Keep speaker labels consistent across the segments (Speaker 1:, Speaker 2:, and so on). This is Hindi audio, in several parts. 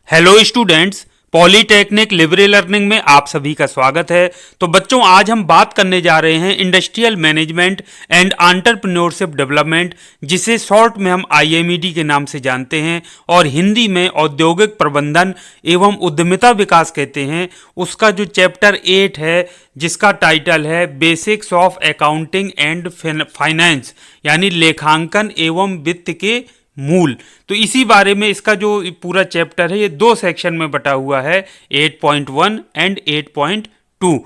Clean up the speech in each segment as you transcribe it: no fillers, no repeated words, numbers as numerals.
Speaker 1: Hello students, polytechnic Libre learning में आप सभी का स्वागत है। तो बच्चों, आज हम बात करने जा रहे हैं industrial management and entrepreneurship development, जिसे शॉर्ट में हम आईएमईडी के नाम से जानते हैं और हिंदी में औद्योगिक प्रबंधन एवं उद्यमिता विकास कहते हैं। उसका जो चैप्टर 8 है, जिसका टाइटल है basics of accounting and finance, यानी लेखांकन एवं वित्त के मूल। तो इसी बारे में इसका जो पूरा चैप्टर है, ये दो सेक्शन में बटा हुआ है, 8.1 एंड 8.2।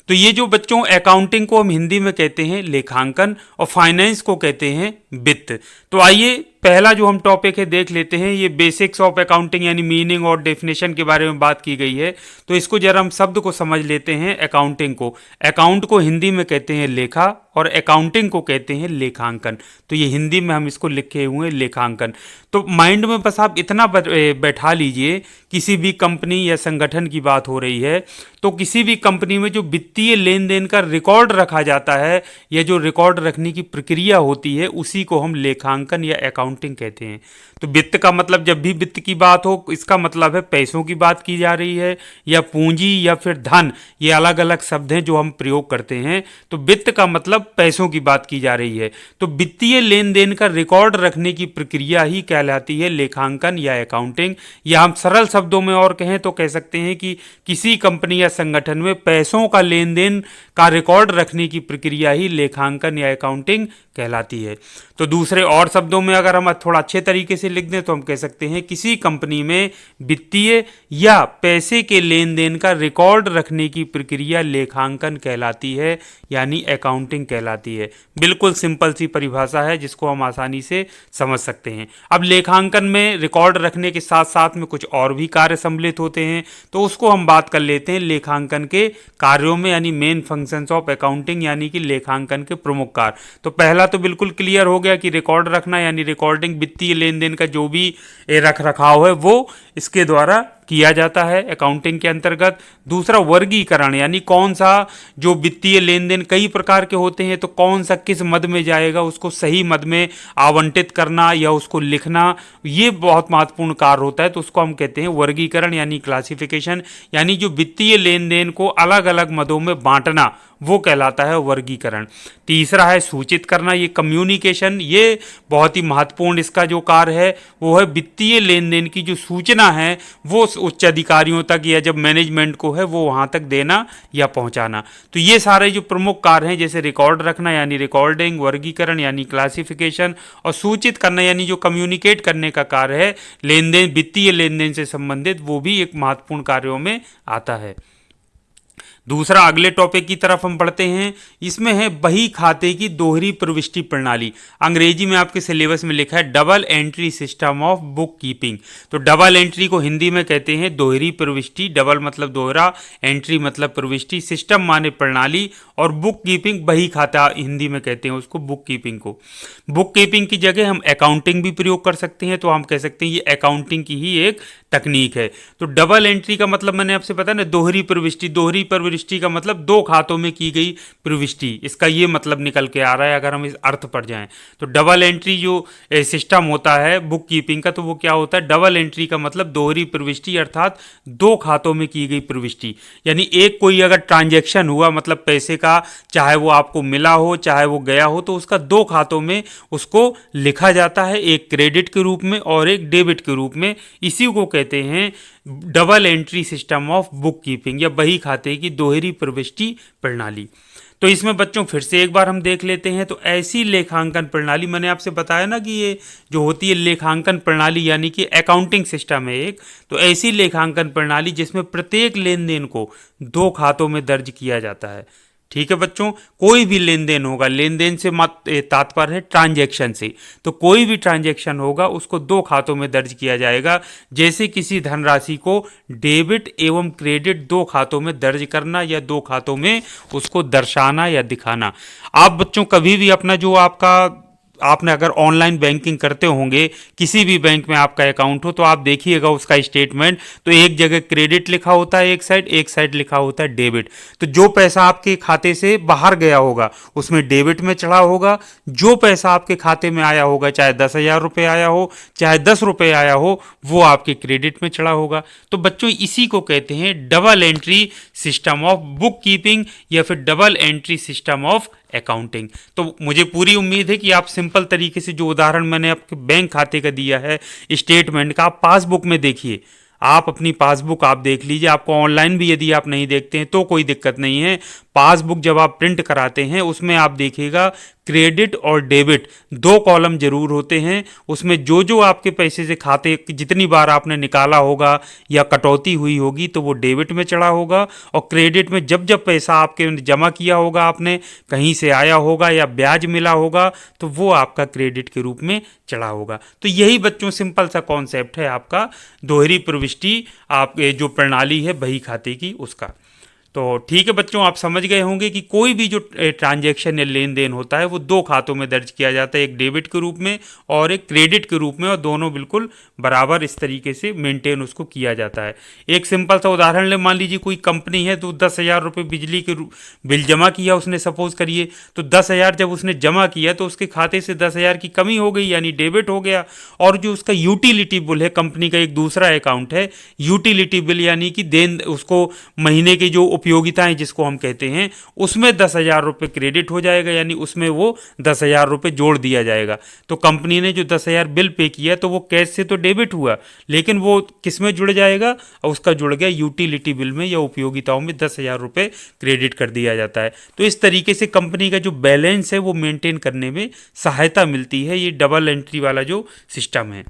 Speaker 1: तो ये जो बच्चों अकाउंटिंग को हम हिंदी में कहते हैं लेखांकन और फाइनेंस को कहते हैं वित्त। तो आइए पहला जो हम टॉपिक है देख लेते हैं। ये बेसिक्स ऑफ अकाउंटिंग यानी मीनिंग और डेफिनेशन के बारे में बात की गई है। तो इसको जरा हम शब्द को समझ लेते हैं। अकाउंटिंग को, अकाउंट को हिंदी में कहते हैं लेखा और अकाउंटिंग को कहते हैं लेखांकन। तो ये हिंदी में हम इसको लिखे हुए हैं लेखांकन। तो माइंड में बस आप इतना बैठा लीजिए, किसी भी कंपनी या संगठन की बात हो रही है तो किसी भी कंपनी में जो वित्तीय लेन देन का रिकॉर्ड रखा जाता है या जो रिकॉर्ड रखने की प्रक्रिया होती है, उसी को हम लेखांकन या अकाउंटिंग कहते हैं। तो वित्त का मतलब, जब भी वित्त की बात हो, इसका मतलब है पैसों की बात की जा रही है या पूंजी या फिर धन। ये अलग अलग शब्द हैं जो हम प्रयोग करते हैं। तो वित्त का मतलब पैसों की बात की जा रही है। तो वित्तीय लेन देन का रिकॉर्ड रखने की प्रक्रिया ही कहलाती है लेखांकन या अकाउंटिंग। या हम सरल शब्दों में और कहें तो कह सकते हैं कि किसी कंपनी या संगठन में पैसों का लेन देन का रिकॉर्ड रखने की प्रक्रिया ही लेखांकन या अकाउंटिंग कहलाती है। तो दूसरे और शब्दों में अगर हम थोड़ा अच्छे तरीके से लिख दें तो हम कह सकते हैं किसी कंपनी में वित्तीय या पैसे के लेन देन का रिकॉर्ड रखने की प्रक्रिया लेखांकन कहलाती है, यानी अकाउंटिंग कहलाती है। बिल्कुल सिंपल सी परिभाषा है जिसको हम आसानी से समझ सकते हैं। अब लेखांकन में रिकॉर्ड रखने के साथ साथ में कुछ और भी कार्य सम्मिलित होते हैं, तो उसको हम बात कर लेते हैं लेखांकन के कार्यों में, यानी मेन फंक्शंस ऑफ अकाउंटिंग, यानी कि लेखांकन के प्रमुख कार्य। तो पहला तो बिल्कुल क्लियर हो गया कि रिकॉर्ड रखना, यानी रिकॉर्डिंग, वित्तीय लेन देन का जो भी रख रखाव है वो इसके द्वारा किया जाता है अकाउंटिंग के अंतर्गत। दूसरा वर्गीकरण, यानी कौन सा जो वित्तीय लेन देन कई प्रकार के होते हैं तो कौन सा किस मद में जाएगा, उसको सही मद में आवंटित करना या उसको लिखना, ये बहुत महत्वपूर्ण कार्य होता है। तो उसको हम कहते हैं वर्गीकरण यानी क्लासिफिकेशन, यानी जो वित्तीय लेन देन को अलग अलग मदों में बांटना, वो कहलाता है वर्गीकरण। तीसरा है सूचित करना, ये कम्युनिकेशन, ये बहुत ही महत्वपूर्ण इसका जो कार्य है वो है वित्तीय लेन देन की जो सूचना है वो उच्च अधिकारियों तक या जब मैनेजमेंट को है वो वहां तक देना या पहुंचाना। तो ये सारे जो प्रमुख कार्य हैं, जैसे रिकॉर्ड रखना यानी रिकॉर्डिंग, वर्गीकरण यानी क्लासिफिकेशन, और सूचित करना यानी जो कम्युनिकेट करने का कार्य है लेन देन, वित्तीय लेन देन से संबंधित, वो भी एक महत्वपूर्ण कार्यों में आता है। दूसरा अगले टॉपिक की तरफ हम बढ़ते हैं। इसमें है बही खाते की दोहरी प्रविष्टि प्रणाली। अंग्रेजी में आपके सिलेबस में लिखा है double entry system of book keeping. तो डबल एंट्री को हिंदी में कहते हैं दोहरी प्रविष्टि। डबल मतलब दोहरा, एंट्री मतलब प्रविष्टि, सिस्टम माने प्रणाली, और बुक कीपिंग बही खाता हिंदी में कहते हैं उसको, बुक कीपिंग को। बुक कीपिंग की जगह हम अकाउंटिंग भी प्रयोग कर सकते हैं। तो हम कह सकते हैं ये अकाउंटिंग की ही एक तकनीक है। तो डबल एंट्री का मतलब मैंने आपसे बताया ना, दोहरी प्रविष्टि। दोहरी प्रविष्टि का मतलब दो खातों में की गई प्रविष्टि, इसका ये मतलब निकल के आ रहा है अगर हम इस अर्थ पर जाएं। तो डबल एंट्री जो सिस्टम होता है बुक कीपिंग का, तो वो क्या होता है, डबल एंट्री का मतलब दोहरी प्रविष्टि, अर्थात दो खातों में की गई प्रविष्टि। यानी एक कोई अगर ट्रांजैक्शन हुआ, मतलब पैसे का, चाहे वो आपको मिला हो चाहे वो गया हो, तो उसका दो खातों में उसको लिखा जाता है, एक क्रेडिट के रूप में और एक डेबिट के रूप में। इसी को कहते हैं double entry system of book keeping या बही खाते की दोहरी प्रविष्टि प्रणाली। तो इसमें बच्चों फिर से एक बार हम देख लेते हैं। तो ऐसी लेखांकन प्रणाली, मैंने आपसे बताया ना कि ये जो होती है लेखांकन प्रणाली यानी कि अकाउंटिंग सिस्टम है एक, तो ऐसी लेखांकन प्रणाली जिसमें प्रत्येक लेन देन को दो खातों में दर्ज किया जाता है। ठीक है बच्चों, कोई भी लेन देन होगा, लेन देन से तात्पर्य है ट्रांजैक्शन से, तो कोई भी ट्रांजैक्शन होगा उसको दो खातों में दर्ज किया जाएगा। जैसे किसी धनराशि को डेबिट एवं क्रेडिट दो खातों में दर्ज करना या दो खातों में उसको दर्शाना या दिखाना। आप बच्चों कभी भी अपना जो आपका आपने अगर ऑनलाइन बैंकिंग करते होंगे, किसी भी बैंक में आपका अकाउंट हो, तो आप देखिएगा उसका स्टेटमेंट, तो एक जगह क्रेडिट लिखा होता है एक साइड लिखा होता है डेबिट। तो जो पैसा आपके खाते से बाहर गया होगा उसमें डेबिट में चढ़ा होगा, जो पैसा आपके खाते में आया होगा, चाहे 10,000 रुपये आया हो चाहे 10 रुपये आया हो, वो आपके क्रेडिट में चढ़ा होगा। तो बच्चों इसी को कहते हैं double entry system of book keeping या फिर double entry system of accounting. तो मुझे पूरी उम्मीद है कि आप सिंपल तरीके से जो उदाहरण मैंने आपके बैंक खाते का दिया है स्टेटमेंट का, आप पासबुक में देखिए, आप अपनी पासबुक आप देख लीजिए। आपको ऑनलाइन भी यदि आप नहीं देखते हैं तो कोई दिक्कत नहीं है, पासबुक जब आप प्रिंट कराते हैं उसमें आप देखिएगा क्रेडिट और डेबिट दो कॉलम जरूर होते हैं। उसमें जो जो आपके पैसे से खाते जितनी बार आपने निकाला होगा या कटौती हुई होगी तो वो डेबिट में चढ़ा होगा, और क्रेडिट में जब जब पैसा आपके जमा किया होगा, आपने कहीं से आया होगा या ब्याज मिला होगा, तो वो आपका क्रेडिट के रूप में चढ़ा होगा। तो यही बच्चों सिंपल सा कॉन्सेप्ट है आपका दोहरी प्रविष्टि आपके जो प्रणाली है बही खाते की उसका। तो ठीक है बच्चों, आप समझ गए होंगे कि कोई भी जो ट्रांजैक्शन या लेन देन होता है वो दो खातों में दर्ज किया जाता है, एक डेबिट के रूप में और एक क्रेडिट के रूप में, और दोनों बिल्कुल बराबर इस तरीके से मेंटेन उसको किया जाता है। एक सिंपल सा उदाहरण ले, मान लीजिए कोई कंपनी है तो 10,000 रुपये बिजली के बिल जमा किया उसने, सपोज करिए, तो 10,000 जब उसने जमा किया तो उसके खाते से 10,000 की कमी हो गई यानी डेबिट हो गया, और जो उसका यूटिलिटी बिल है, कंपनी का एक दूसरा अकाउंट है यूटिलिटी बिल यानी कि देन उसको महीने की जो उपयोगिताएं जिसको हम कहते हैं उसमें 10,000 रुपये क्रेडिट हो जाएगा, यानी उसमें वो 10,000 रुपये जोड़ दिया जाएगा। तो कंपनी ने जो 10,000 बिल पे किया तो वो कैश से तो डेबिट हुआ, लेकिन वो किस में जुड़ जाएगा, और उसका जुड़ गया यूटिलिटी बिल में या उपयोगिताओं में 10,000 रुपये क्रेडिट कर दिया जाता है। तो इस तरीके से कंपनी का जो बैलेंस है वो मेंटेन करने में सहायता मिलती है, ये डबल एंट्री वाला जो सिस्टम है।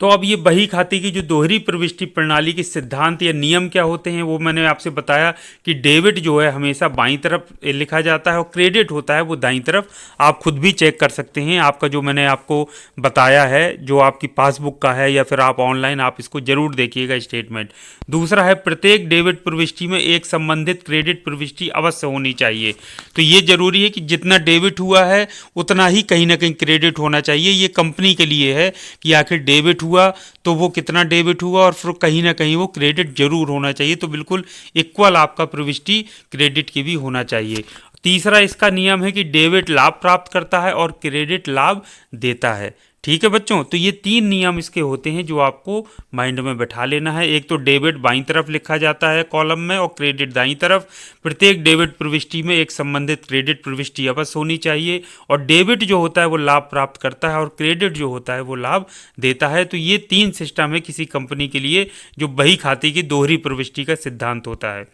Speaker 1: तो अब ये बही खाते की जो दोहरी प्रविष्टि प्रणाली के सिद्धांत या नियम क्या होते हैं वो मैंने आपसे बताया कि डेबिट जो है हमेशा बाईं तरफ लिखा जाता है और क्रेडिट होता है वो दाईं तरफ। आप खुद भी चेक कर सकते हैं, आपका जो मैंने आपको बताया है जो आपकी पासबुक का है या फिर आप ऑनलाइन आप इसको जरूर देखिएगा स्टेटमेंट। दूसरा है प्रत्येक डेबिट प्रविष्टि में एक संबंधित क्रेडिट प्रविष्टि अवश्य होनी चाहिए। तो ये जरूरी है कि जितना डेबिट हुआ है उतना ही कहीं ना कहीं क्रेडिट होना चाहिए। ये कंपनी के लिए है कि आखिर डेबिट हुआ तो वो कितना डेबिट हुआ और फिर कहीं ना कहीं वो क्रेडिट जरूर होना चाहिए। तो बिल्कुल इक्वल आपका प्रविष्टि क्रेडिट की भी होना चाहिए। तीसरा इसका नियम है कि डेबिट लाभ प्राप्त करता है और क्रेडिट लाभ देता है। ठीक है बच्चों, तो ये तीन नियम इसके होते हैं जो आपको माइंड में बैठा लेना है। एक तो डेबिट बाईं तरफ लिखा जाता है कॉलम में और क्रेडिट दाईं तरफ। प्रत्येक डेबिट प्रविष्टि में एक संबंधित क्रेडिट प्रविष्टि अवश्य होनी चाहिए, और डेबिट जो होता है वो लाभ प्राप्त करता है और क्रेडिट जो होता है वो लाभ देता है। तो ये तीन सिस्टम है किसी कंपनी के लिए जो बही खाते की दोहरी प्रविष्टि का सिद्धांत होता है।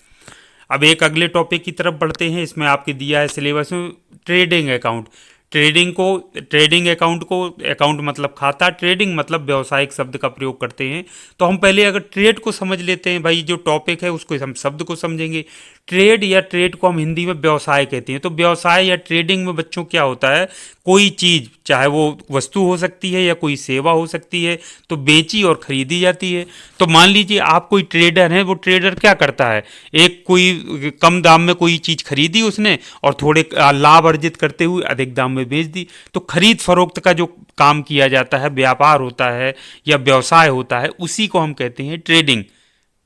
Speaker 1: अब एक अगले टॉपिक की तरफ बढ़ते हैं। इसमें आपके दिया है सिलेबस में ट्रेडिंग अकाउंट। ट्रेडिंग अकाउंट को, अकाउंट मतलब खाता, ट्रेडिंग मतलब व्यावसायिक शब्द का प्रयोग करते हैं। तो हम पहले अगर ट्रेड को समझ लेते हैं, भाई जो टॉपिक है उसको हम शब्द को समझेंगे। ट्रेड या ट्रेड को हम हिंदी में व्यवसाय कहते हैं। तो व्यवसाय या ट्रेडिंग में बच्चों क्या होता है, कोई चीज़ चाहे वो वस्तु हो सकती है या कोई सेवा हो सकती है तो बेची और खरीदी जाती है। तो मान लीजिए आप कोई ट्रेडर हैं, वो ट्रेडर क्या करता है, एक कोई कम दाम में कोई चीज़ खरीदी उसने और थोड़े लाभ अर्जित करते हुए अधिक दाम में बेच दी। तो खरीद फरोख्त का जो काम किया जाता है, व्यापार होता है या व्यवसाय होता है, उसी को हम कहते हैं ट्रेडिंग।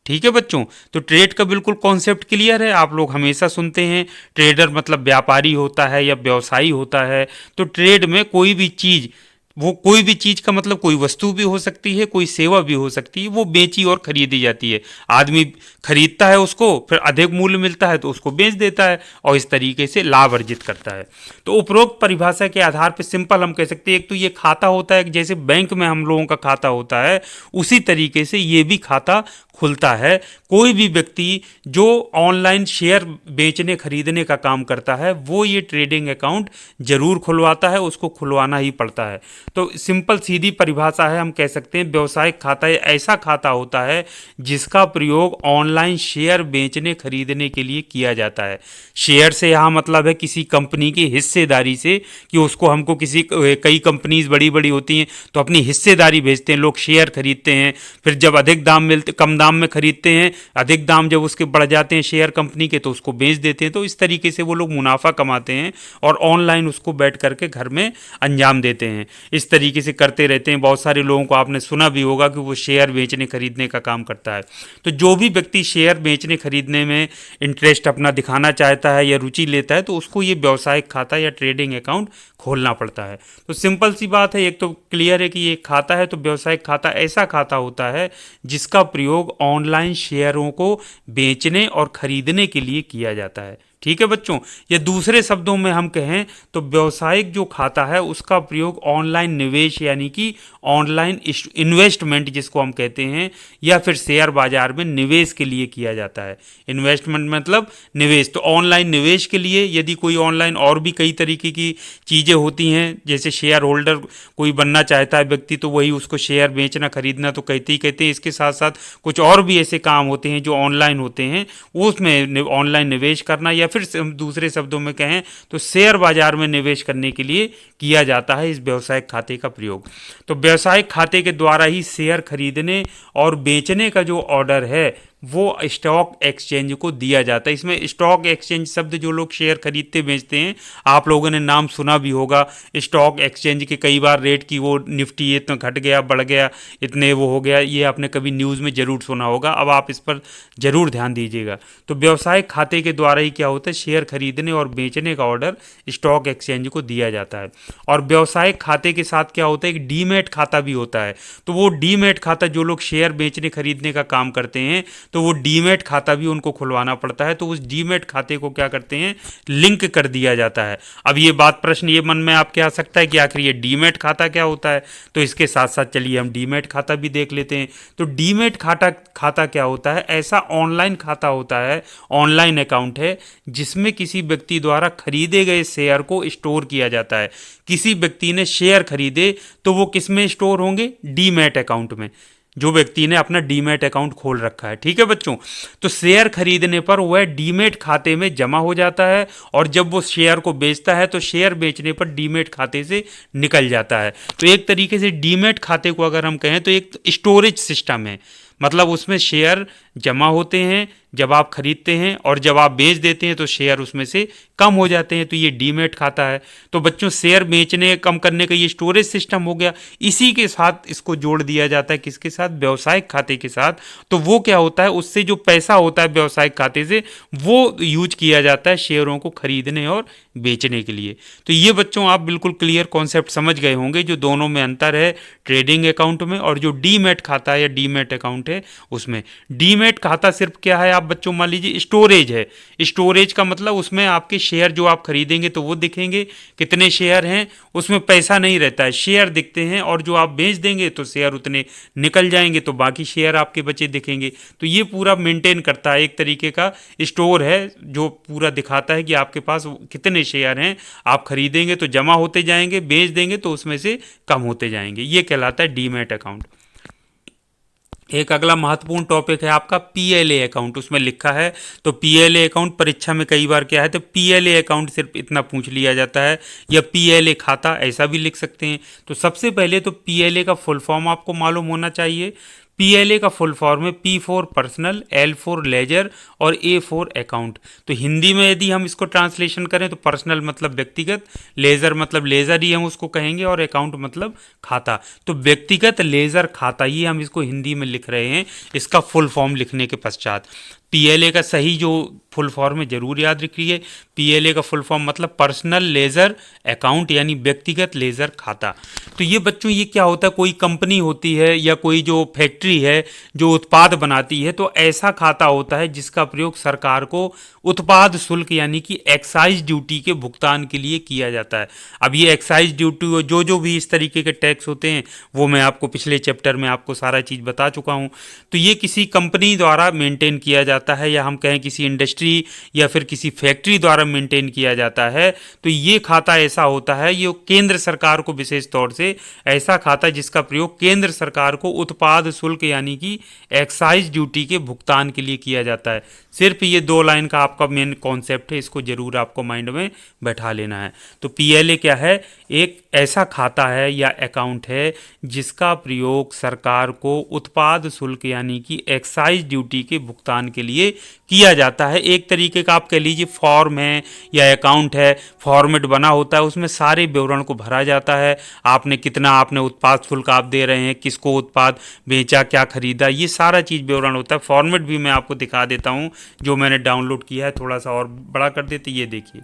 Speaker 1: ठीक है बच्चों, तो ट्रेड का बिल्कुल कॉन्सेप्ट क्लियर है। आप लोग हमेशा सुनते हैं ट्रेडर मतलब व्यापारी होता है या व्यवसायी होता है। तो ट्रेड में कोई भी चीज़, वो कोई भी चीज़ का मतलब कोई वस्तु भी हो सकती है, कोई सेवा भी हो सकती है, वो बेची और खरीदी जाती है। आदमी खरीदता है उसको, फिर अधिक मूल्य मिलता है तो उसको बेच देता है और इस तरीके से लाभ अर्जित करता है। तो उपरोक्त परिभाषा के आधार पर सिंपल हम कह सकते हैं एक तो ये खाता होता है, जैसे बैंक में हम लोगों का खाता होता है उसी तरीके से ये भी खाता खुलता है। कोई भी व्यक्ति जो ऑनलाइन शेयर बेचने खरीदने का काम करता है वो ये ट्रेडिंग अकाउंट जरूर खुलवाता है, उसको खुलवाना ही पड़ता है। तो सिंपल सीधी परिभाषा है, हम कह सकते हैं व्यवसायिक खाता ऐसा खाता होता है जिसका प्रयोग ऑनलाइन शेयर बेचने खरीदने के लिए किया जाता है। शेयर से यहाँ मतलब है किसी कंपनी की हिस्सेदारी से, कि उसको हमको किसी कई कंपनीज बड़ी बड़ी होती हैं तो अपनी हिस्सेदारी बेचते हैं लोग, शेयर खरीदते हैं, फिर जब अधिक दाम मिलते, कम दाम दाम में खरीदते हैं, अधिक दाम जब उसके बढ़ जाते हैं शेयर कंपनी के तो उसको बेच देते हैं। तो इस तरीके से वो लोग मुनाफा कमाते हैं और ऑनलाइन उसको बैठ करके घर में अंजाम देते हैं। इस तरीके से करते रहते हैं। बहुत सारे लोगों को आपने सुना भी होगा कि वो शेयर बेचने खरीदने का काम करता है। तो जो भी व्यक्ति शेयर बेचने खरीदने में इंटरेस्ट अपना दिखाना चाहता है या रुचि लेता है तो उसको ये व्यावसायिक खाता या ट्रेडिंग अकाउंट खोलना पड़ता है। तो सिंपल सी बात है, एक तो क्लियर है कि ये खाता है तो व्यावसायिक खाता ऐसा खाता होता है जिसका प्रयोग ऑनलाइन शेयरों को बेचने और खरीदने के लिए किया जाता है। ठीक है बच्चों, या दूसरे शब्दों में हम कहें तो व्यावसायिक जो खाता है उसका प्रयोग ऑनलाइन निवेश यानी कि ऑनलाइन इन्वेस्टमेंट जिसको हम कहते हैं या फिर शेयर बाजार में निवेश के लिए किया जाता है। इन्वेस्टमेंट मतलब निवेश, तो ऑनलाइन निवेश के लिए यदि कोई ऑनलाइन और भी कई तरीके की चीज़ें होती हैं, जैसे शेयर होल्डर कोई बनना चाहता है व्यक्ति तो वही उसको शेयर बेचना खरीदना तो कहते हैं। इसके साथ साथ कुछ और भी ऐसे काम होते हैं जो ऑनलाइन होते हैं, उसमें ऑनलाइन निवेश करना या फिर दूसरे शब्दों में कहें तो शेयर बाजार में निवेश करने के लिए किया जाता है इस व्यावसायिक खाते का प्रयोग। तो व्यावसायिक खाते के द्वारा ही शेयर खरीदने और बेचने का जो ऑर्डर है वो स्टॉक एक्सचेंज को दिया जाता है। इसमें स्टॉक एक्सचेंज शब्द जो लोग शेयर खरीदते बेचते हैं, आप लोगों ने नाम सुना भी होगा स्टॉक एक्सचेंज के कई बार रेट की, वो निफ्टी इतना घट गया बढ़ गया इतने वो हो गया, ये आपने कभी न्यूज़ में ज़रूर सुना होगा। अब आप इस पर ज़रूर ध्यान दीजिएगा। तो व्यावसायिक खाते के द्वारा ही क्या होता है, शेयर खरीदने और बेचने का ऑर्डर स्टॉक एक्सचेंज को दिया जाता है। और व्यावसायिक खाते के साथ क्या होता है, एक डीमैट खाता भी होता है। तो वो डीमैट खाता जो लोग शेयर बेचने खरीदने का काम करते हैं तो वो डीमैट खाता भी उनको खुलवाना पड़ता है। तो उस डीमैट खाते को क्या करते हैं, लिंक कर दिया जाता है। अब ये बात प्रश्न ये मन में आपके आ सकता है कि आखिर ये डीमैट खाता क्या होता है, तो इसके साथ साथ चलिए हम डीमैट खाता भी देख लेते हैं। तो डीमैट खाता क्या होता है, ऐसा ऑनलाइन खाता होता है, ऑनलाइन अकाउंट है जिसमें किसी व्यक्ति द्वारा खरीदे गए शेयर को स्टोर किया जाता है। किसी व्यक्ति ने शेयर खरीदे तो वो किस में स्टोर होंगे, डीमैट अकाउंट में, जो व्यक्ति ने अपना डीमैट अकाउंट खोल रखा है। ठीक है बच्चों, तो शेयर खरीदने पर वह डीमैट खाते में जमा हो जाता है और जब वो शेयर को बेचता है तो शेयर बेचने पर डीमैट खाते से निकल जाता है। तो एक तरीके से डीमैट खाते को अगर हम कहें तो एक स्टोरेज सिस्टम है, मतलब उसमें शेयर जमा होते हैं जब आप खरीदते हैं और जब आप बेच देते हैं तो शेयर उसमें से कम हो जाते हैं। तो ये डीमैट खाता है। तो बच्चों शेयर बेचने कम करने का ये स्टोरेज सिस्टम हो गया। इसी के साथ इसको जोड़ दिया जाता है, किसके साथ, व्यावसायिक खाते के साथ। तो वो क्या होता है, उससे जो पैसा होता है व्यावसायिक खाते से वो यूज किया जाता है शेयरों को खरीदने और बेचने के लिए। तो ये बच्चों आप बिल्कुल क्लियर कॉन्सेप्ट समझ गए होंगे जो दोनों में अंतर है, ट्रेडिंग अकाउंट में और जो डीमैट खाता है या डीमैट अकाउंट है उसमें। डीमैट खाता सिर्फ क्या है, आप बच्चों मान लीजिए स्टोरेज है। स्टोरेज का मतलब उसमें आपके शेयर जो आप खरीदेंगे तो वो दिखेंगे कितने शेयर हैं, उसमें पैसा नहीं रहता है, शेयर दिखते हैं और जो आप बेच देंगे तो शेयर उतने निकल जाएंगे तो बाकी शेयर आपके बचे दिखेंगे। तो ये पूरा मेंटेन करता है, एक तरीके का स्टोर है जो पूरा दिखाता है कि आपके पास कितने शेयर हैं। आप खरीदेंगे तो जमा होते जाएंगे, बेच देंगे तो उसमें से कम होते जाएंगे। ये कहलाता है डीमैट अकाउंट। एक अगला महत्वपूर्ण टॉपिक है आपका पीएलए अकाउंट। उसमें लिखा है तो पीएलए अकाउंट परीक्षा में कई बार क्या है तो पीएलए अकाउंट सिर्फ इतना पूछ लिया जाता है या पीएलए खाता ऐसा भी लिख सकते हैं। तो सबसे पहले तो पीएलए का फुल फॉर्म आपको मालूम होना चाहिए। पीएलए का फुल फॉर्म है P for personal, L for ledger और ए फॉर अकाउंट। तो हिंदी में यदि हम इसको ट्रांसलेशन करें तो पर्सनल मतलब व्यक्तिगत, लेजर मतलब लेजर ही हम उसको कहेंगे और अकाउंट मतलब खाता। तो व्यक्तिगत लेजर खाता, ये हम इसको हिंदी में लिख रहे हैं इसका फुल फॉर्म लिखने के पश्चात। पीएलए का सही जो फुल फॉर्म है जरूर याद रखिए। पीएलए का फुल फॉर्म मतलब पर्सनल लेजर अकाउंट यानी व्यक्तिगत लेजर खाता। तो ये बच्चों ये क्या होता है, कोई कंपनी होती है या कोई जो फैक्ट्री है जो उत्पाद बनाती है तो ऐसा खाता होता है जिसका प्रयोग सरकार को उत्पाद शुल्क यानी कि एक्साइज ड्यूटी के भुगतान के लिए किया जाता है। अब ये एक्साइज ड्यूटी जो भी इस तरीके के टैक्स होते हैं वो मैं आपको पिछले चैप्टर में आपको सारा चीज़ बता चुका हूँ। तो ये किसी कंपनी द्वारा मेंटेन किया जाता है या हम कहें किसी इंडस्ट्री या फिर किसी फैक्ट्री द्वारा मेंटेन किया जाता है। तो ये खाता ऐसा होता है, ये केंद्र सरकार को विशेष तौर से ऐसा खाता जिसका प्रयोग केंद्र सरकार को उत्पाद शुल्क यानी कि एक्साइज ड्यूटी के भुगतान के लिए किया जाता है। सिर्फ ये 2 लाइन का आपका मेन कॉन्सेप्ट है, इसको जरूर आपको माइंड में बैठा लेना है। तो पीएलए क्या है, एक ऐसा खाता है या अकाउंट है जिसका प्रयोग सरकार को उत्पाद शुल्क यानी कि एक्साइज ड्यूटी के भुगतान के लिए किया जाता है। एक तरीके का आप कह लीजिए फॉर्म है या अकाउंट है, फॉर्मेट बना होता है, उसमें सारे विवरण को भरा जाता है। आपने कितना आपने उत्पाद शुल्क आप दे रहे हैं, किसको उत्पाद बेचा, क्या खरीदा, ये सारा चीज़ विवरण होता है। फॉर्मेट भी मैं आपको दिखा देता हूँ जो मैंने डाउनलोड किया है, थोड़ा सा और बड़ा कर देते। ये देखिए,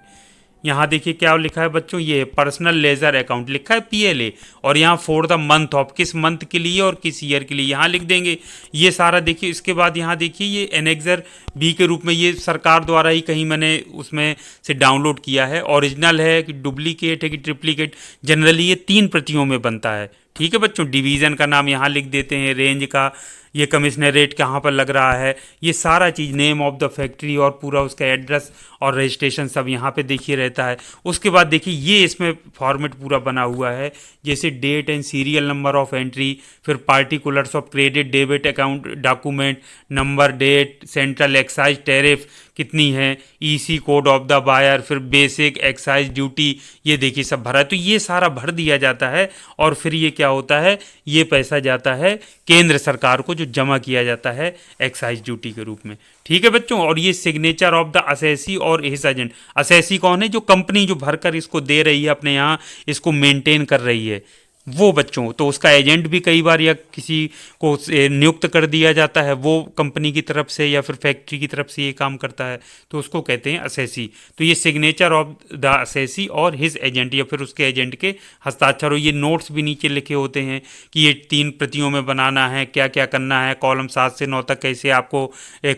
Speaker 1: यहाँ देखिए क्या लिखा है बच्चों, ये पर्सनल लेजर अकाउंट लिखा है PLA, और यहाँ फॉर द मंथ ऑफ, किस मंथ के लिए और किस ईयर के लिए यहाँ लिख देंगे। ये सारा देखिए। इसके बाद यहाँ देखिए ये एनेक्सर B के रूप में, ये सरकार द्वारा ही कहीं मैंने उसमें से डाउनलोड किया है। ओरिजिनल है कि डुप्लीकेट है कि ट्रिप्लीकेट, जनरली ये 3 प्रतियों में बनता है। ठीक है बच्चों। डिवीज़न का नाम यहाँ लिख देते हैं, रेंज का, ये कमिश्नरेट कहाँ पर लग रहा है, ये सारा चीज़, नेम ऑफ द फैक्ट्री और पूरा उसका एड्रेस और रजिस्ट्रेशन सब यहाँ पे देखिए रहता है। उसके बाद देखिए ये इसमें फॉर्मेट पूरा बना हुआ है, जैसे date and serial number of entry, फिर particulars of credit debit account document, number, date, central excise tariff कितनी है, EC code of the buyer, फिर बेसिक एक्साइज ड्यूटी, ये देखिए सब भरा है। तो ये सारा भर दिया जाता है और फिर ये क्या होता है, ये पैसा जाता है केंद्र सरकार को, जो जमा किया जाता है एक्साइज ड्यूटी के रूप में। ठीक है बच्चों। और ये सिग्नेचर ऑफ द असेसी और हिज एजेंट। असेसी कौन है, जो कंपनी जो भरकर इसको दे रही है, अपने यहाँ इसको मेंटेन कर रही है, वो बच्चों। तो उसका एजेंट भी कई बार या किसी को नियुक्त कर दिया जाता है, वो कंपनी की तरफ से या फिर फैक्ट्री की तरफ से ये काम करता है, तो उसको कहते हैं असेसी। तो ये सिग्नेचर ऑफ द असेसी और हिज एजेंट, या फिर उसके एजेंट के हस्ताक्षर हो। ये नोट्स भी नीचे लिखे होते हैं कि ये 3 प्रतियों में बनाना है, क्या क्या करना है, कॉलम 7 से 9 तक कैसे आपको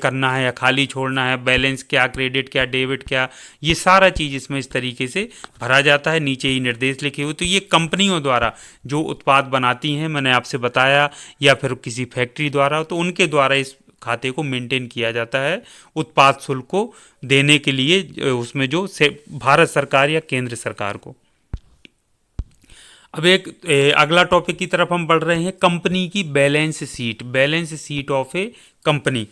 Speaker 1: करना है या खाली छोड़ना है, बैलेंस क्या, क्रेडिट क्या, डेबिट क्या, ये सारा चीज़ इसमें इस तरीके से भरा जाता है। नीचे ही निर्देश लिखे हुए। तो ये कंपनियों द्वारा जो उत्पाद बनाती हैं, मैंने आपसे बताया, या फिर किसी फैक्ट्री द्वारा, तो उनके द्वारा इस खाते को मेंटेन किया जाता है उत्पाद शुल्क को देने के लिए, उसमें जो भारत सरकार या केंद्र सरकार को। अब एक अगला टॉपिक की तरफ हम बढ़ रहे हैं, कंपनी की balance sheet, balance sheet of A company.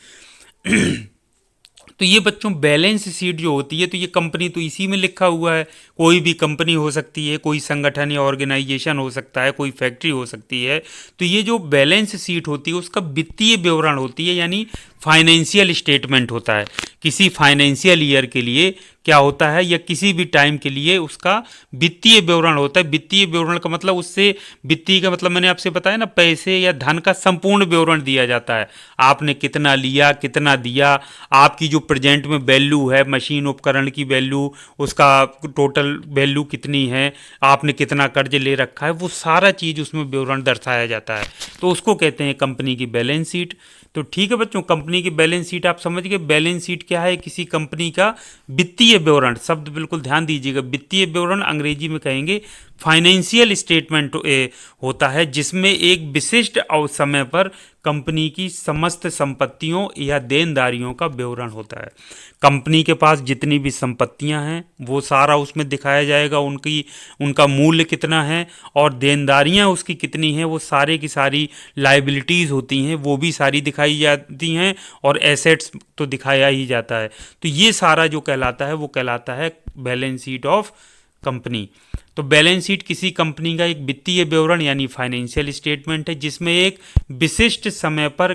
Speaker 1: तो ये बच्चों बैलेंस शीट जो होती है, तो ये कंपनी तो इसी में लिखा हुआ है, कोई भी कंपनी हो सकती है, कोई संगठन या ऑर्गेनाइजेशन हो सकता है, कोई फैक्ट्री हो सकती है। तो ये जो बैलेंस शीट होती है उसका वित्तीय विवरण होती है, यानी फाइनेंशियल स्टेटमेंट होता है। किसी फाइनेंशियल ईयर के लिए क्या होता है, या किसी भी टाइम के लिए उसका वित्तीय विवरण होता है। वित्तीय विवरण का मतलब, उससे वित्तीय का मतलब मैंने आपसे बताया ना, पैसे या धन का संपूर्ण विवरण दिया जाता है। आपने कितना लिया, कितना दिया, आपकी जो प्रेजेंट में वैल्यू है, मशीन उपकरण की वैल्यू, उसका टोटल वैल्यू कितनी है, आपने कितना कर्ज ले रखा है, वो सारा चीज़ उसमें विवरण दर्शाया जाता है। तो उसको कहते हैं कंपनी की बैलेंस शीट। तो ठीक है बच्चों, कंपनी की बैलेंस शीट आप समझ गए। बैलेंस शीट क्या है, किसी कंपनी का वित्तीय विवरण, शब्द बिल्कुल ध्यान दीजिएगा, वित्तीय विवरण अंग्रेजी में कहेंगे फाइनेंशियल स्टेटमेंट होता है, जिसमें एक विशिष्ट समय पर कंपनी की समस्त संपत्तियों या देनदारियों का विवरण होता है। कंपनी के पास जितनी भी संपत्तियां हैं वो सारा उसमें दिखाया जाएगा, उनका मूल्य कितना है, और देनदारियां उसकी कितनी हैं, वो सारे की सारी लाइबिलिटीज़ होती हैं वो भी सारी दिखाई जाती हैं, और एसेट्स तो दिखाया ही जाता है। तो ये सारा जो कहलाता है वो कहलाता है बैलेंस शीट ऑफ कंपनी। तो बैलेंस शीट किसी कंपनी का एक वित्तीय विवरण यानी फाइनेंशियल स्टेटमेंट है, जिसमें एक विशिष्ट समय पर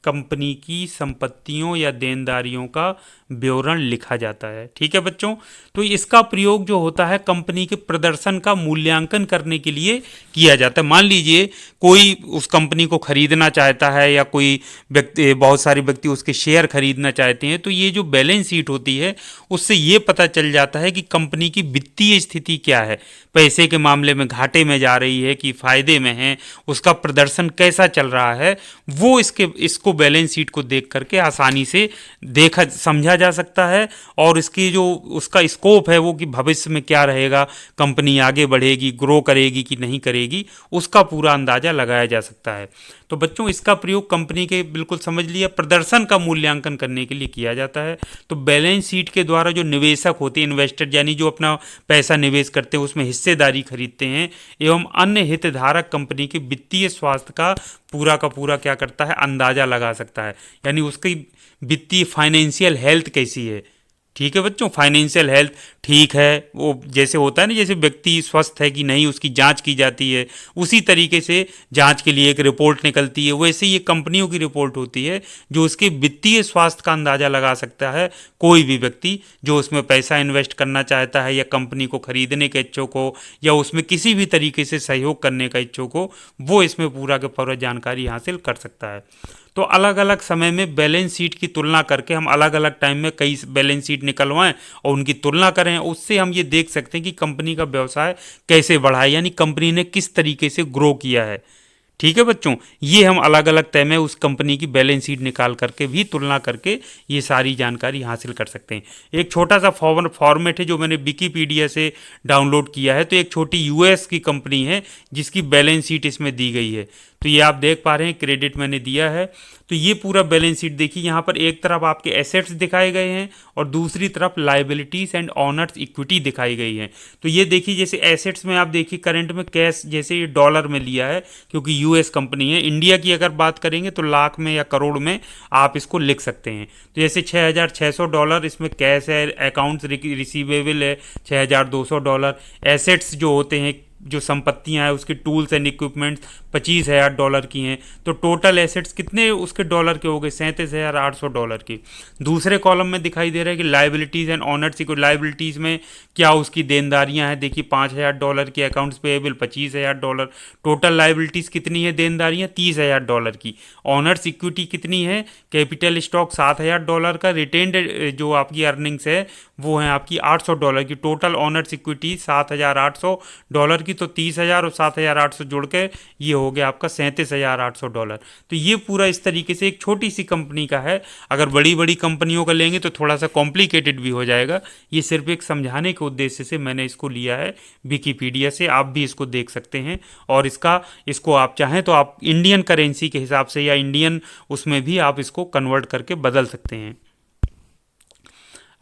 Speaker 1: कंपनी की संपत्तियों या देनदारियों का विवरण लिखा जाता है। ठीक है बच्चों। तो इसका प्रयोग जो होता है कंपनी के प्रदर्शन का मूल्यांकन करने के लिए किया जाता है। मान लीजिए कोई उस कंपनी को खरीदना चाहता है, या कोई व्यक्ति, बहुत सारे व्यक्ति उसके शेयर खरीदना चाहते हैं, तो ये जो बैलेंस शीट होती है उससे ये पता चल जाता है कि कंपनी की वित्तीय स्थिति क्या है, पैसे के मामले में घाटे में जा रही है कि फायदे में है, उसका प्रदर्शन कैसा चल रहा है, वो इसको बैलेंस शीट को देख करके आसानी से देखा समझा जा सकता है। और इसकी जो उसका स्कोप है वो कि भविष्य में क्या रहेगा, कंपनी आगे बढ़ेगी, ग्रो करेगी कि नहीं करेगी, उसका पूरा अंदाजा लगाया जा सकता है। तो बच्चों इसका प्रयोग कंपनी के, बिल्कुल समझ लिया, प्रदर्शन का मूल्यांकन करने के लिए किया जाता है। तो बैलेंस शीट के द्वारा जो निवेशक होते हैं, इन्वेस्टर, यानी जो अपना पैसा निवेश करते हैं, उसमें हिस्सेदारी खरीदते हैं, एवं अन्य हितधारक कंपनी के वित्तीय स्वास्थ्य का पूरा क्या करता है, अंदाजा लगा सकता है, यानी उसकी वित्तीय फाइनेंशियल हेल्थ कैसी है। ठीक है बच्चों, फाइनेंशियल हेल्थ ठीक है, वो जैसे होता है ना, जैसे व्यक्ति स्वस्थ है कि नहीं उसकी जांच की जाती है, उसी तरीके से जांच के लिए एक रिपोर्ट निकलती है, वैसे ये कंपनियों की रिपोर्ट होती है जो उसके वित्तीय स्वास्थ्य का अंदाजा लगा सकता है कोई भी व्यक्ति जो उसमें पैसा इन्वेस्ट करना चाहता है या कंपनी को खरीदने के इच्छुक हो या उसमें किसी भी तरीके से सहयोग करने का इच्छुक हो, वो इसमें पूरा के पूरा जानकारी हासिल कर सकता है। तो अलग अलग समय में बैलेंस शीट की तुलना करके हम अलग अलग टाइम में कई बैलेंस शीट निकलवाएं और उनकी तुलना करें, उससे हम ये देख सकते हैं कि कंपनी का व्यवसाय कैसे बढ़ा है, यानी कंपनी ने किस तरीके से ग्रो किया है। ठीक है बच्चों, ये हम अलग अलग टाइम में उस कंपनी की बैलेंस शीट निकाल करके भी तुलना करके ये सारी जानकारी हासिल कर सकते हैं। एक छोटा सा फॉर्मेट है जो मैंने विकीपीडिया से डाउनलोड किया है। तो एक छोटी यूएस की कंपनी है जिसकी बैलेंस शीट इसमें दी गई है। तो ये आप देख पा रहे हैं, क्रेडिट मैंने दिया है। तो ये पूरा बैलेंस शीट देखिए, यहाँ पर एक तरफ आपके एसेट्स दिखाए गए हैं और दूसरी तरफ लाइबिलिटीज एंड ऑनर्स इक्विटी दिखाई गई है। तो ये देखिए, जैसे एसेट्स में आप देखिए करंट में कैश, जैसे ये डॉलर में लिया है क्योंकि यूएस कंपनी है। इंडिया की अगर बात करेंगे तो लाख में या करोड़ में आप इसको लिख सकते हैं। तो जैसे $6,600 इसमें कैश है, अकाउंट्स रिसीवेबल है $6,200, एसेट्स जो होते हैं जो संपत्तियां हैं उसके टूल्स एंड इक्विपमेंट्स $25,000 की हैं। तो टोटल एसेट्स कितने उसके डॉलर के हो गए, $37,800 की। दूसरे कॉलम में दिखाई दे रहा है कि लाइबिलिटीज़ एंड ऑनर्स को, लाइबिलिटीज़ में क्या उसकी देनदारियां हैं, देखिए $5,000 की, अकाउंट्स पेएबल $25,000। टोटल लाइबिलिटीज़ कितनी है, देनदारियां $30,000 की। ऑनर्स इक्विटी कितनी है, कैपिटल स्टॉक $7,000 का, रिटेन्ड जो आपकी अर्निंग्स है वो है आपकी $800 की। टोटल ऑनर्स इक्विटी $7,800 की। तो 30,000 और 7,800 जोड़ के ये हो गया आपका $37,800। तो ये पूरा इस तरीके से एक छोटी सी कंपनी का है। अगर बड़ी बड़ी कंपनियों का लेंगे तो थोड़ा सा कॉम्प्लिकेटेड भी हो जाएगा। ये सिर्फ एक समझाने के उद्देश्य से मैंने इसको लिया है विकीपीडिया से, आप भी इसको देख सकते हैं। और इसको आप चाहें तो आप इंडियन करेंसी के हिसाब से या इंडियन उसमें भी आप इसको कन्वर्ट करके बदल सकते हैं।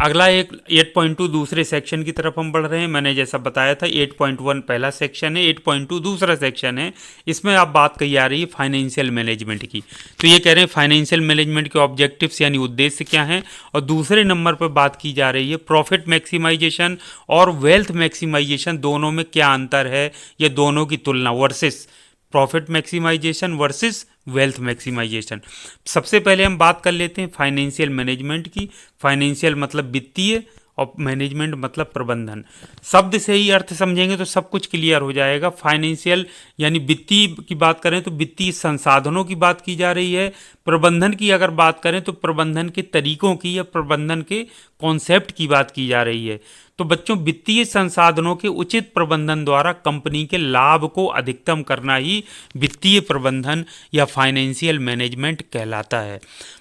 Speaker 1: अगला एक 8.2 दूसरे सेक्शन की तरफ हम बढ़ रहे हैं। मैंने जैसा बताया था 8.1 पहला सेक्शन है, 8.2 दूसरा सेक्शन है। इसमें आप बात कही जा रही है फाइनेंशियल मैनेजमेंट की। तो ये कह रहे हैं फाइनेंशियल मैनेजमेंट के ऑब्जेक्टिव्स यानी उद्देश्य क्या हैं। और दूसरे नंबर पर बात की जा रही है प्रॉफिट मैक्सिमाइजेशन और वेल्थ मैक्सिमाइजेशन, दोनों में क्या अंतर है, या दोनों की तुलना versus profit maximisation versus wealth maximisation. सबसे पहले हम बात कर लेते हैं फाइनेंशियल मैनेजमेंट की। फाइनेंशियल मतलब वित्तीय और मैनेजमेंट मतलब प्रबंधन। शब्द से ही अर्थ समझेंगे तो सब कुछ क्लियर हो जाएगा। फाइनेंशियल यानी वित्तीय की बात करें तो वित्तीय संसाधनों की बात की जा रही है। प्रबंधन की अगर बात करें तो प्रबंधन के तरीकों की या प्रबंधन के कॉन्सेप्ट की बात की जा रही है। तो बच्चों, वित्तीय संसाधनों के उचित प्रबंधन द्वारा कंपनी के लाभ को अधिकतम करना ही वित्तीय प्रबंधन या फाइनेंशियल मैनेजमेंट कहलाता है।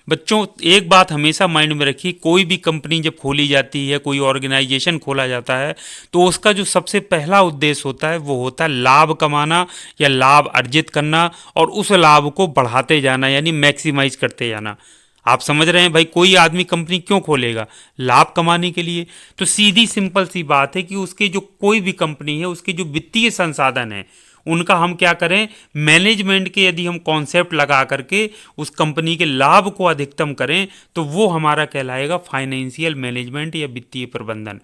Speaker 1: बच्चों, एक बात हमेशा माइंड में रखिए, कोई भी कंपनी जब खोली जाती है, कोई ऑर्गेनाइजेशन खोला जाता है, तो उसका जो सबसे पहला उद्देश्य होता है वो होता है लाभ कमाना या लाभ अर्जित करना और उस लाभ को बढ़ाते जाना यानी मैक्सिमाइज करते जाना। आप समझ रहे हैं भाई, कोई आदमी कंपनी क्यों खोलेगा, लाभ कमाने के लिए। तो सीधी सिंपल सी बात है कि उसके जो कोई भी कंपनी है उसके जो वित्तीय संसाधन है उनका हम क्या करें, मैनेजमेंट के यदि हम कॉन्सेप्ट लगा करके उस कंपनी के लाभ को अधिकतम करें तो वो हमारा कहलाएगा फाइनेंशियल मैनेजमेंट या वित्तीय प्रबंधन।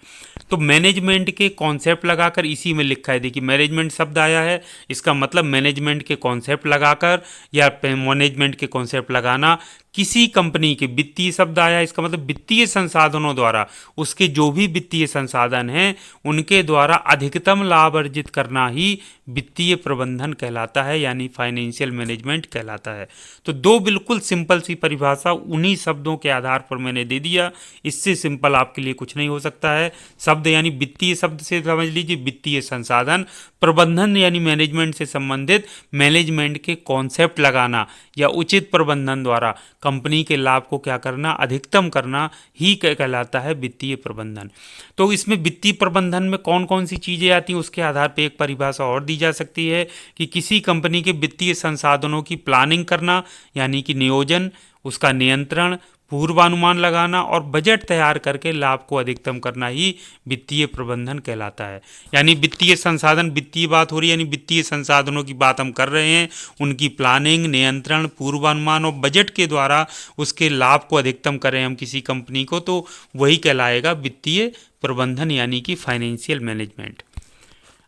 Speaker 1: तो मैनेजमेंट के कॉन्सेप्ट लगाकर, इसी में लिखा है देखिए मैनेजमेंट शब्द आया है, इसका मतलब मैनेजमेंट के कॉन्सेप्ट लगाकर या मैनेजमेंट के कॉन्सेप्ट लगाना। किसी कंपनी के वित्तीय शब्द आया, इसका मतलब वित्तीय संसाधनों द्वारा, उसके जो भी वित्तीय संसाधन हैं उनके द्वारा अधिकतम लाभ अर्जित करना ही वित्तीय प्रबंधन कहलाता है यानी फाइनेंशियल मैनेजमेंट कहलाता है। तो दो बिल्कुल सिंपल सी परिभाषा उन्हीं शब्दों के आधार पर मैंने दे दिया। इससे सिंपल आपके लिए कुछ नहीं हो सकता है। शब्द यानी वित्तीय शब्द से समझ लीजिए वित्तीय संसाधन, प्रबंधन यानी मैनेजमेंट से संबंधित मैनेजमेंट के कॉन्सेप्ट लगाना या उचित प्रबंधन द्वारा कंपनी के लाभ को क्या करना, अधिकतम करना ही कहलाता है वित्तीय प्रबंधन। तो इसमें वित्तीय प्रबंधन में कौन कौन सी चीज़ें आती हैं उसके आधार पर एक परिभाषा और दी जा सकती है कि किसी कंपनी के वित्तीय संसाधनों की प्लानिंग करना यानी कि नियोजन, उसका नियंत्रण, पूर्वानुमान लगाना और बजट तैयार करके लाभ को अधिकतम करना ही वित्तीय प्रबंधन कहलाता है। यानी वित्तीय संसाधन, वित्तीय बात हो रही है, यानी वित्तीय संसाधनों की बात हम कर रहे हैं, उनकी प्लानिंग, नियंत्रण, पूर्वानुमान और बजट के द्वारा उसके लाभ को अधिकतम करें हम किसी कंपनी को, तो वही कहलाएगा वित्तीय प्रबंधन यानी कि फाइनेंशियल मैनेजमेंट।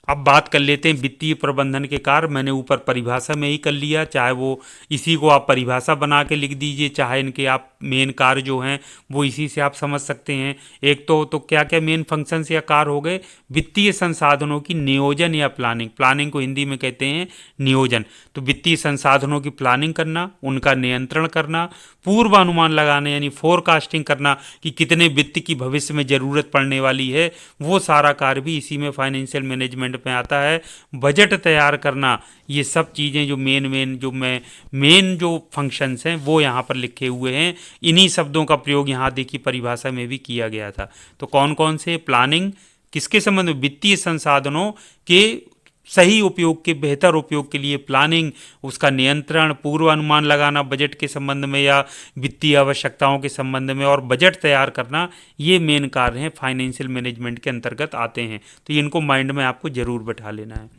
Speaker 1: अब बात कर लेते हैं वित्तीय प्रबंधन के कार्य। मैंने ऊपर परिभाषा में ही कर लिया, चाहे वो इसी को आप परिभाषा बना के लिख दीजिए, चाहे इनके आप मेन कार्य जो हैं वो इसी से आप समझ सकते हैं। एक तो क्या क्या मेन फंक्शंस या कार्य हो गए, वित्तीय संसाधनों की नियोजन या प्लानिंग, प्लानिंग को हिंदी में कहते हैं नियोजन। तो वित्तीय संसाधनों की प्लानिंग करना, उनका नियंत्रण करना, पूर्वानुमान लगाना यानी फोरकास्टिंग करना कि कितने वित्त की भविष्य में ज़रूरत पड़ने वाली है, वो सारा कार्य भी इसी में फाइनेंशियल मैनेजमेंट में आता है। बजट तैयार करना, ये सब चीज़ें जो मेन जो फंक्शंस हैं वो यहाँ पर लिखे हुए हैं। इन्हीं शब्दों का प्रयोग यहाँ देखिए परिभाषा में भी किया गया था। तो कौन कौन से, प्लानिंग किसके संबंध में, वित्तीय संसाधनों के सही उपयोग के, बेहतर उपयोग के लिए प्लानिंग, उसका नियंत्रण, पूर्वानुमान लगाना बजट के संबंध में या वित्तीय आवश्यकताओं के संबंध में, और बजट तैयार करना, ये मेन कार्य हैं फाइनेंशियल मैनेजमेंट के अंतर्गत आते हैं। तो इनको माइंड में आपको जरूर बैठा लेना है।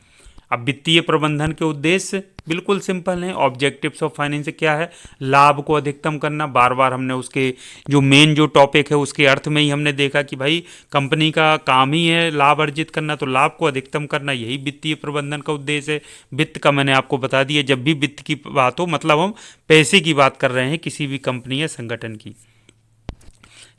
Speaker 1: अब वित्तीय प्रबंधन के उद्देश्य बिल्कुल सिंपल हैं। ऑब्जेक्टिव्स ऑफ फाइनेंस क्या है, लाभ को अधिकतम करना। बार बार हमने उसके जो मेन जो टॉपिक है उसके अर्थ में ही हमने देखा कि भाई कंपनी का काम ही है लाभ अर्जित करना, तो लाभ को अधिकतम करना यही वित्तीय प्रबंधन का उद्देश्य है। वित्त का मैंने आपको बता दिया, जब भी वित्त की बात हो मतलब हम पैसे की बात कर रहे हैं किसी भी कंपनी या संगठन की।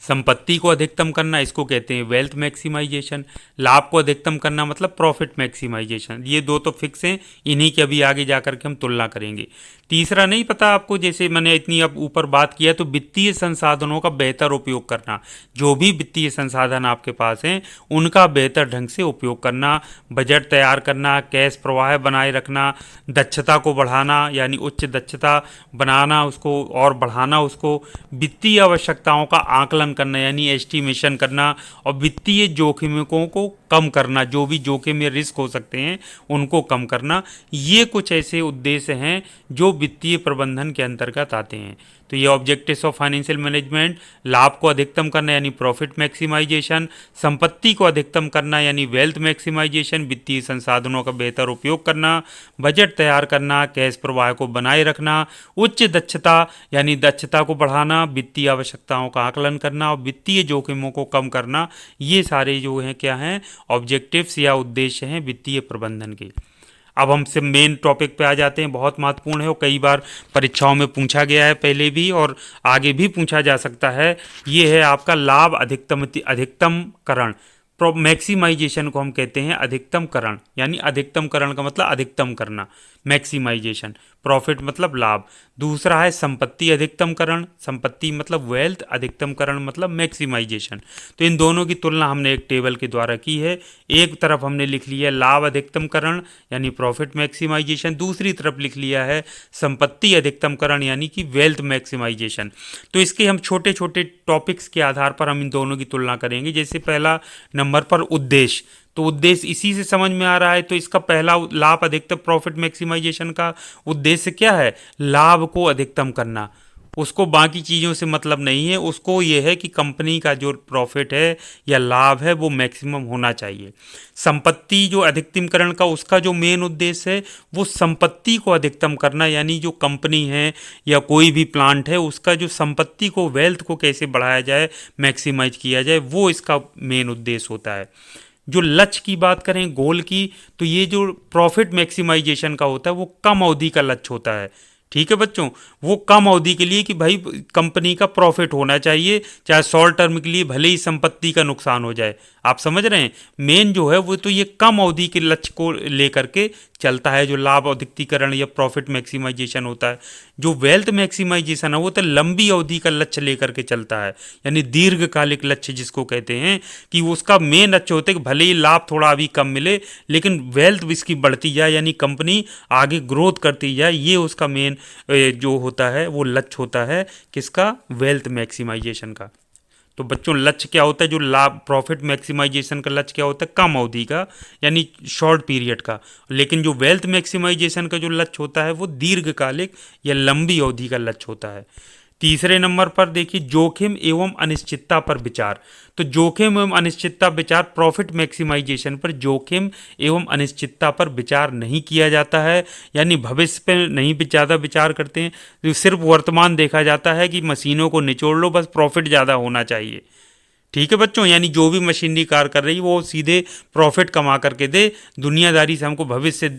Speaker 1: संपत्ति को अधिकतम करना, इसको कहते हैं वेल्थ मैक्सिमाइजेशन। लाभ को अधिकतम करना मतलब प्रॉफिट मैक्सिमाइजेशन। ये दो तो फिक्स हैं, इन्हीं के अभी आगे जा करके हम तुलना करेंगे। तीसरा नहीं पता आपको, जैसे मैंने इतनी अब ऊपर बात किया, तो वित्तीय संसाधनों का बेहतर उपयोग करना। जो भी वित्तीय संसाधन आपके पास हैं उनका बेहतर ढंग से उपयोग करना, बजट तैयार करना, कैश प्रवाह बनाए रखना, दक्षता को बढ़ाना यानी उच्च दक्षता बनाना उसको और बढ़ाना उसको, वित्तीय आवश्यकताओं का आकलन करना यानी एस्टिमेशन करना, और वित्तीय जोखिमों को कम करना, जो भी जोखिम या रिस्क हो सकते हैं उनको कम करना। ये कुछ ऐसे उद्देश्य हैं जो वित्तीय प्रबंधन के अंतर्गत आते हैं। तो ये ऑब्जेक्टिव्स ऑफ फाइनेंशियल मैनेजमेंट, लाभ को अधिकतम करना यानी प्रॉफिट मैक्सिमाइजेशन, संपत्ति को अधिकतम करना यानी वेल्थ मैक्सिमाइजेशन, वित्तीय संसाधनों का बेहतर उपयोग करना, बजट तैयार करना, कैश प्रवाह को बनाए रखना, उच्च दक्षता यानी दक्षता को बढ़ाना, वित्तीय आवश्यकताओं का आकलन करना और वित्तीय जोखिमों को कम करना। ये सारे जो हैं क्या हैं, ऑब्जेक्टिव्स या उद्देश्य हैं वित्तीय प्रबंधन के। अब हम से मेन टॉपिक पे आ जाते हैं, बहुत महत्वपूर्ण है और कई बार परीक्षाओं में पूछा गया है पहले भी और आगे भी पूछा जा सकता है। ये है आपका लाभ अधिकतमकरण। मैक्सिमाइजेशन को हम कहते हैं अधिकतमकरण, यानी अधिकतमकरण का मतलब अधिकतम करना, मैक्सिमाइजेशन। प्रॉफिट मतलब लाभ। दूसरा है संपत्ति अधिकतमकरण, संपत्ति मतलब वेल्थ, अधिकतमकरण मतलब मैक्सिमाइजेशन। तो इन दोनों की तुलना हमने एक टेबल के द्वारा की है। एक तरफ हमने लिख लिया लाभ अधिकतमकरण यानी प्रॉफिट मैक्सिमाइजेशन, दूसरी तरफ लिख लिया है संपत्ति अधिकतमकरण यानी कि वेल्थ मैक्सिमाइजेशन। तो इसके हम छोटे छोटे टॉपिक्स के आधार पर हम इन दोनों की तुलना करेंगे। जैसे पहला नंबर पर उद्देश्य, तो उद्देश्य इसी से समझ में आ रहा है। तो इसका पहला लाभ अधिकतम प्रॉफिट मैक्सिमाइजेशन का उद्देश्य क्या है, लाभ को अधिकतम करना। उसको बाकी चीज़ों से मतलब नहीं है, उसको ये है कि कंपनी का जो प्रॉफिट है या लाभ है वो मैक्सिमम होना चाहिए। संपत्ति जो अधिकतमकरण का उसका जो मेन उद्देश्य है वो संपत्ति को अधिकतम करना, यानी जो कंपनी है या कोई भी प्लांट है उसका जो संपत्ति को, वेल्थ को कैसे बढ़ाया जाए, मैक्सिमाइज किया जाए, वो इसका मेन उद्देश्य होता है। जो लक्ष्य की बात करें, गोल की, तो ये जो प्रॉफिट मैक्सिमाइजेशन का होता है वो कम अवधि का लक्ष्य होता है। ठीक है बच्चों, वो कम अवधि के लिए कि भाई कंपनी का प्रॉफिट होना चाहिए, चाहे शॉर्ट टर्म के लिए भले ही संपत्ति का नुकसान हो जाए। आप समझ रहे हैं, मेन जो है वो तो ये कम अवधि के लक्ष्य को लेकर के चलता है, जो लाभ अधिकतमकरण या प्रॉफिट मैक्सिमाइजेशन होता है। जो वेल्थ मैक्सिमाइजेशन है वो तो लंबी अवधि का लक्ष्य लेकर के चलता है, यानी दीर्घकालिक लक्ष्य जिसको कहते हैं, कि उसका मेन लक्ष्य होता है कि भले ही लाभ थोड़ा अभी कम मिले लेकिन वेल्थ इसकी बढ़ती जाए, यानी कंपनी आगे ग्रोथ करती जाए। ये उसका मेन जो होता है वो लक्ष्य होता है किसका, वेल्थ मैक्सिमाइजेशन का। तो बच्चों लक्ष्य क्या होता है, जो लाभ प्रॉफिट मैक्सिमाइजेशन का लक्ष्य क्या होता है, कम अवधि का यानी शॉर्ट पीरियड का। लेकिन जो वेल्थ मैक्सिमाइजेशन का जो लक्ष्य होता है वो दीर्घकालिक या लंबी अवधि का लक्ष्य होता है। तीसरे नंबर पर देखिए जोखिम एवं अनिश्चितता पर विचार। तो जोखिम एवं अनिश्चितता विचार, प्रॉफिट मैक्सिमाइजेशन पर जोखिम एवं अनिश्चितता पर विचार नहीं किया जाता है, यानी भविष्य पे नहीं ज़्यादा विचार करते हैं। तो सिर्फ वर्तमान देखा जाता है कि मशीनों को निचोड़ लो, बस प्रॉफिट ज़्यादा होना चाहिए। ठीक है बच्चों, यानी जो भी मशीनरी कार कर रही है वो सीधे प्रॉफिट कमा करके दे। दुनियादारी से हमको भविष्य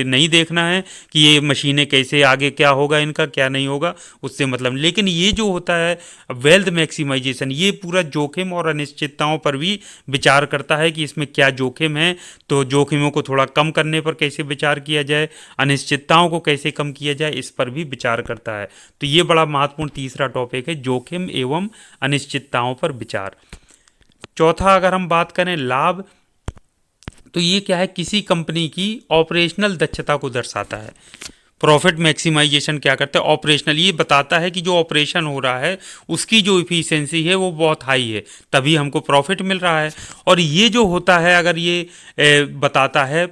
Speaker 1: नहीं देखना है कि ये मशीनें कैसे आगे क्या होगा इनका क्या नहीं होगा, उससे मतलब। लेकिन ये जो होता है वेल्थ मैक्सिमाइजेशन, ये पूरा जोखिम और अनिश्चितताओं पर भी विचार करता है कि इसमें क्या जोखिम है, तो जोखिमों को थोड़ा कम करने पर कैसे विचार किया जाए, अनिश्चितताओं को कैसे कम किया जाए, इस पर भी विचार करता है। तो ये बड़ा महत्वपूर्ण तीसरा टॉपिक है, जोखिम एवं अनिश्चितताओं पर विचार। चौथा अगर हम बात करें लाभ, तो ये क्या है, किसी कंपनी की ऑपरेशनल दक्षता को दर्शाता है। प्रॉफिट मैक्सिमाइजेशन क्या करता है, ऑपरेशनल, ये बताता है कि जो ऑपरेशन हो रहा है उसकी जो इफिशिएंसी है वो बहुत हाई है, तभी हमको प्रॉफिट मिल रहा है। और ये जो होता है, अगर ये बताता है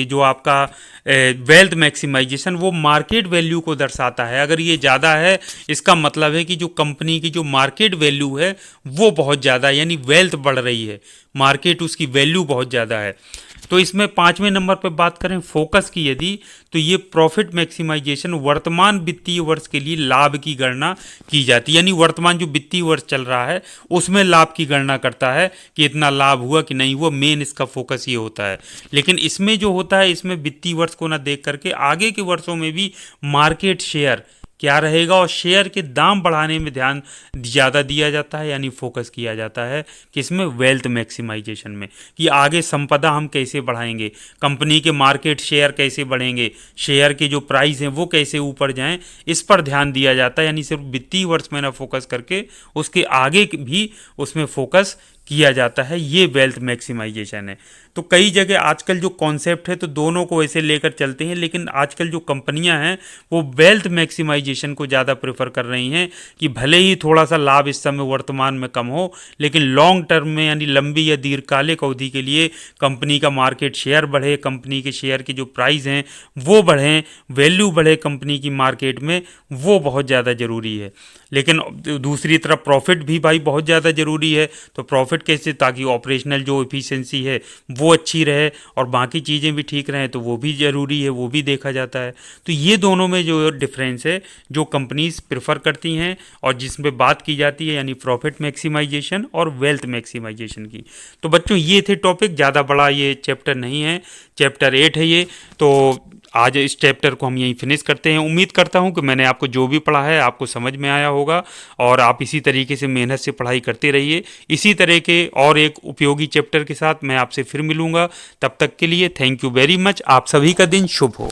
Speaker 1: जो आपका वेल्थ मैक्सिमाइजेशन, वो मार्केट वैल्यू को दर्शाता है। अगर ये ज़्यादा है, इसका मतलब है कि जो कंपनी की जो मार्केट वैल्यू है वो बहुत ज़्यादा, यानी वेल्थ बढ़ रही है, मार्केट उसकी वैल्यू बहुत ज़्यादा है। तो इसमें पाँचवें नंबर पर बात करें फोकस की, यदि तो ये प्रॉफिट मैक्सिमाइजेशन वर्तमान वित्तीय वर्ष के लिए लाभ की गणना की जाती है, यानी वर्तमान जो वित्तीय वर्ष चल रहा है उसमें लाभ की गणना करता है कि इतना लाभ हुआ कि नहीं हुआ, मेन इसका फोकस ये होता है। लेकिन इसमें जो होता है, इसमें वित्तीय वर्ष को ना देख करके आगे के वर्षों में भी मार्केट शेयर क्या रहेगा और शेयर के दाम बढ़ाने में ध्यान ज़्यादा दिया जाता है, यानी फोकस किया जाता है कि इसमें वेल्थ मैक्सिमाइजेशन में, कि आगे संपदा हम कैसे बढ़ाएंगे, कंपनी के मार्केट शेयर कैसे बढ़ेंगे, शेयर के जो प्राइस हैं वो कैसे ऊपर जाएं, इस पर ध्यान दिया जाता है। यानी सिर्फ वित्तीय वर्ष में ना फोकस करके उसके आगे भी उसमें फोकस किया जाता है, ये वेल्थ मैक्सिमाइजेशन है। तो कई जगह आजकल जो कॉन्सेप्ट है तो दोनों को ऐसे लेकर चलते हैं, लेकिन आजकल जो कंपनियां हैं वो वेल्थ मैक्सिमाइजेशन को ज़्यादा प्रेफर कर रही हैं कि भले ही थोड़ा सा लाभ इस समय वर्तमान में कम हो, लेकिन लॉन्ग टर्म में यानी लंबी या दीर्घकालिक अवधि के लिए कंपनी का मार्केट शेयर बढ़े, कंपनी के शेयर की जो प्राइस हैं वो बढ़ें, वैल्यू बढ़े कंपनी की मार्केट में, वो बहुत ज़्यादा ज़रूरी है। लेकिन दूसरी तरफ प्रॉफिट भी भाई बहुत ज़्यादा ज़रूरी है। तो प्रॉफिट कैसे, ताकि ऑपरेशनल जो एफिशिएंसी है वो अच्छी रहे और बाकी चीज़ें भी ठीक रहें, तो वो भी ज़रूरी है, वो भी देखा जाता है। तो ये दोनों में जो डिफरेंस है, जो कंपनीज प्रेफर करती हैं और जिसमें बात की जाती है, यानी प्रॉफिट मैक्सिमाइजेशन और वेल्थ मैक्सिमाइजेशन की। तो बच्चों ये थे टॉपिक, ज़्यादा बड़ा ये चैप्टर नहीं है, चैप्टर 8 है ये। तो आज इस चैप्टर को हम यहीं फिनिश करते हैं। उम्मीद करता हूं कि मैंने आपको जो भी पढ़ा है आपको समझ में आया होगा और आप इसी तरीके से मेहनत से पढ़ाई करते रहिए। इसी तरह के और एक उपयोगी चैप्टर के साथ मैं आपसे फिर मिलूंगा। तब तक के लिए थैंक यू वेरी मच। आप सभी का दिन शुभ हो।